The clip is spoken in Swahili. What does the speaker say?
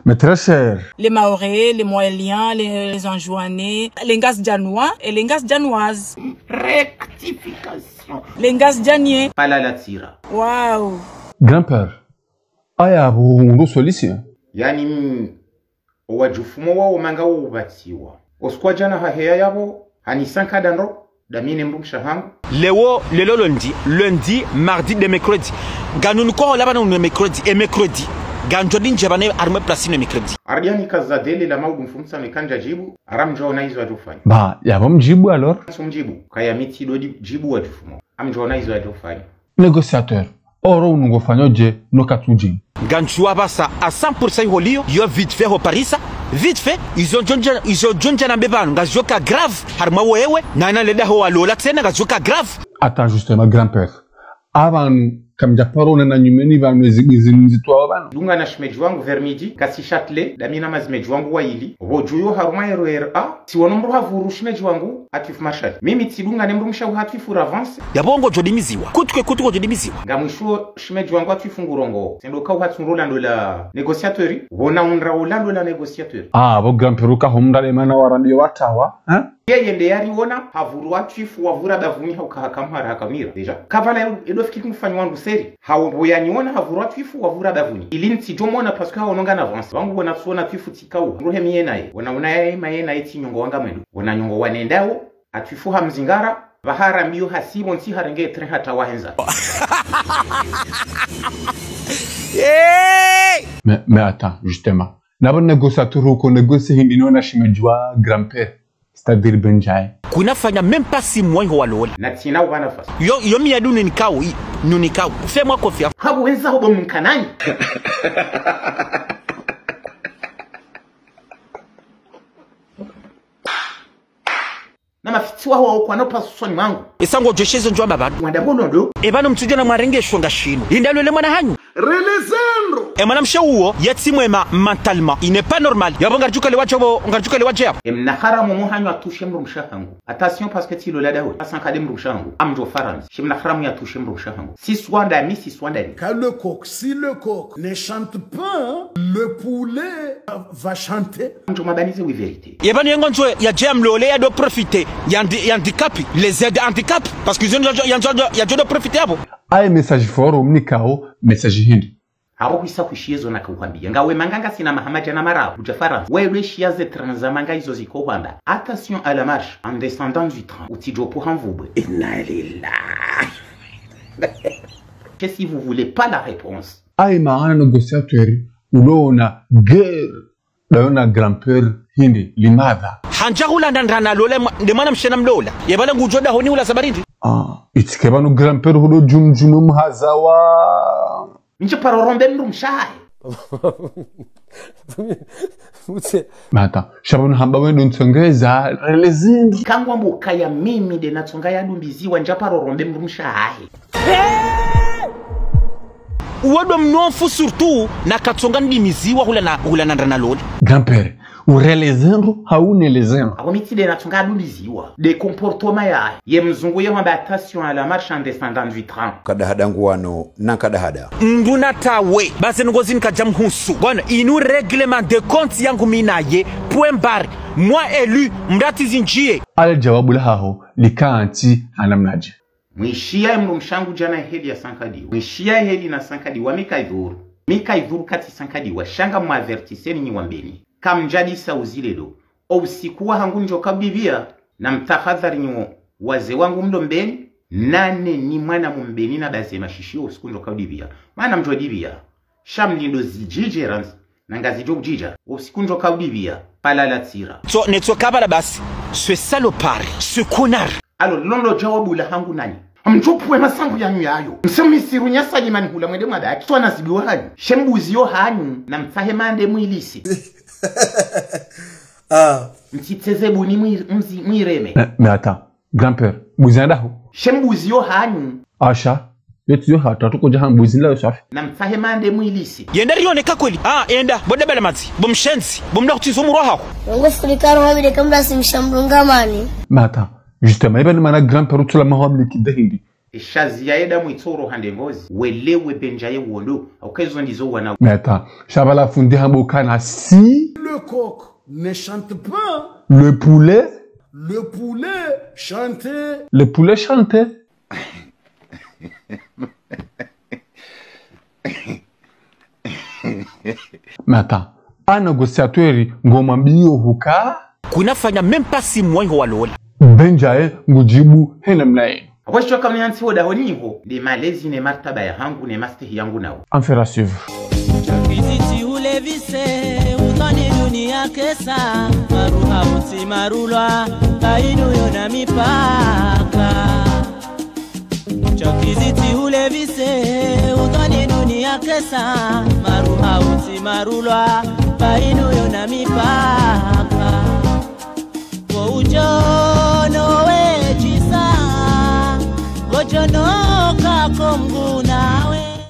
Mais très cher. Les Mahorais, les Moéliens, les Anjouanais, les Ngas-Dianois et les Ngas-Dianoises. Rectification. Les Ngas-Dianiers. Palalatira. Waouh. Grand-père. Aya buhundu solisi. Yani wajufumo wao manga ubatiwa. Oskwa jana haheya yabo hanisanka danro damine mrumsha hangu. Lelo lundi, mardi de mercredi. Ganunu ko laba no mercredi et mercredi. Ganjodi njabane arme place no mercredi. Ardiani kazadeli la maudu mfumsa mekanja jibu aramjo na hizo atufanya. Bah, yabo mjibu alors. Sumjibu kaya miti dodi jibu wajufumo. Amjo na hizo atufanya. Négociateur. Oro unungofanyoje no katuji. Ganchua basa à 100% holio yo vite fait au Paris vite fait ils ont jonja na beba ngazoka grave harma wewe na leda ho alola tena ngazoka grave. Attends justement grand-père. Avant kamja parone na nyumeni va mwezigizi twa bana. Dunga na shmeji wangu vers midi kasi Châtelet damina mazmeji wangu waili hojuyo haruma RRA si wonomro havuru shmeji wangu atifu mashati mimi tidunga nemro mshawu hatifu avance yabongo jodimiziwa kutwe jodimiziwa ngamwisho shmeji wangu atifu ngurongo sendo ka uhatsunrola ndo la négociateur wona unra ulando la négociateur bo grand-père uka homdale mana warandio watawa yeye nde yari wona havuru atifu wavura davuni haukahakamara hakamira deja kavala edofiki mfanyi wangu seri hawo yaniona havuru atifu wavura davuni ilinti jomona parce que haononga na avance wangu wona suona atifu tikao rohe miye naye wona unaye maye naye tinyongo wanga mwendo wona nyongo wanendao atifu hamzingara bahara mbiyo hasibo nti harenge tre hata wahenza. Mais attends justement nabo négociateur uko négocie hindi nona shimejwa grand-père c'est-à-dire benjai kunafanya même pas 6 mois ho walola na tina wana fasi yo mi adu nunikao fais-moi confiance habu wenza ho bomkanani. Na mafitiwa wao kwa no pasoni wangu esango jeshezo njwa babadu wanda bonondo ebano mtuje na mwarengesho ngashino indalo le mwana hanyu relezendo mwana mshauo yatimwema mentalement il n'est pas normal yabo ngarjuka le waje hapo emna haramu mo hanyu atushe mru mshahangu attention parce que tilo la dawo asankade mru mshahangu amjo faransi shimna haramu yatushe mru mshahangu si swanda mi si swanda ni car le coq si le coq ne chante pas le poulet va chanter amjo mabanize wi vérité yabano yengonjo ya jamlole ya do profiter handicapés, les aides handicap parce qu'ils ont de profiter hapo. Aye message fort umnikao message hindi. Hapo kwisa kushiyezo na kukwambia ngawe manganga sina mahamaja na mara kujafara wewe shiaze transamanga hizo ziko kwamba attention à la marche en descendant du train utijo pour envubwe inna lillahi. Si vous voulez pas la réponse aye maana négociateur unaona guerre daona grand-père hindi limadha hanjahula ndandana lola de mwana mshena mlola yabala ngujoda honi ula sabarindi itsikeba no grand-père hulo jumjumu mhazawa nje parorombe mru mshahe mata shabona hamba wendo nsongeza relezindi kangwa mbuka ya mimi de natsonga ya dumbiziwa nje parorombe mru mshahe uwado mnofu surtout na katsonga ndimiziwa hula nandana lola grand-père urelezendo haune lezendo akomiti de natsonga dumbiziwa de comportement ya ye mzungu ye hamba attention à la marche en descendant du train kadahada nguano na kadahada nduna tawe base ngozi nkajamhusu bwana inu règlement de compte yangu minaye point barre moi élu mrati zinjie ale jawabu laho likanti hanamnaje mwishia mru mshangu jana heli ya sankadi mwishia heli na sankadi wa mika idhuru kati sankadi wa shanga mwavertiseni nyi wambeni kamjadi sauzilelo usikuwa hangu njoka bibia na mtahadhari nyo waze wangu mdombeni nane ni mwana mumbeni na baze mashishio usiku njoka bibia maana mjwa dibia shamlindo zijije ranzi na ngazi jija usiku njoka bibia palala tira so netso kabala basi ce salopard ce connard alors londo jawabu la hangu nani mjopwe masangu yanyu yayo msemisiru nyasa nyimani hula mwede mwadaki so anazibiwa hanyu shembuziyo hanyu na mtahemande mwilisi mtiteze buni mwireme mais attends grand-père buzanda ho shembuziyo hanyu asha yetiyo hata tukoja hambuzinla yo safi na mtahemande mwilisi yenda rioneka kweli enda bodebela mazi bomshenzi bomnakutizo murwaho ngo sirikaro wabide kamda simshamrungamani mata justement ibani mana grand-père utula mahwamli kidahindi shazia eda mwitoro hande ngozi welewe benjaye wondo aukezo ndizo wana. Mais attends, Chabala Fundi Hambokana, si Le coq ne chante pas, le poulet chantait. Le poulet chantait. Mais attends, un négociateur ngomambio huka kunafanya même pas 6 mois ho walola benjaye ngujibu hena mnae. Washwa kama yanti woda honiho de malezi ne martaba ya hangu ne mastehi yangu nao. Affaire à suivre. Chakiziti ule vise udhani dunia kesa maruha uti marulwa kainu yona mipaka. Chakiziti ule vise udhani dunia kesa maruha uti marulwa kainu yona mipaka. Kwa ujono wejisa gojono kako mgunawe.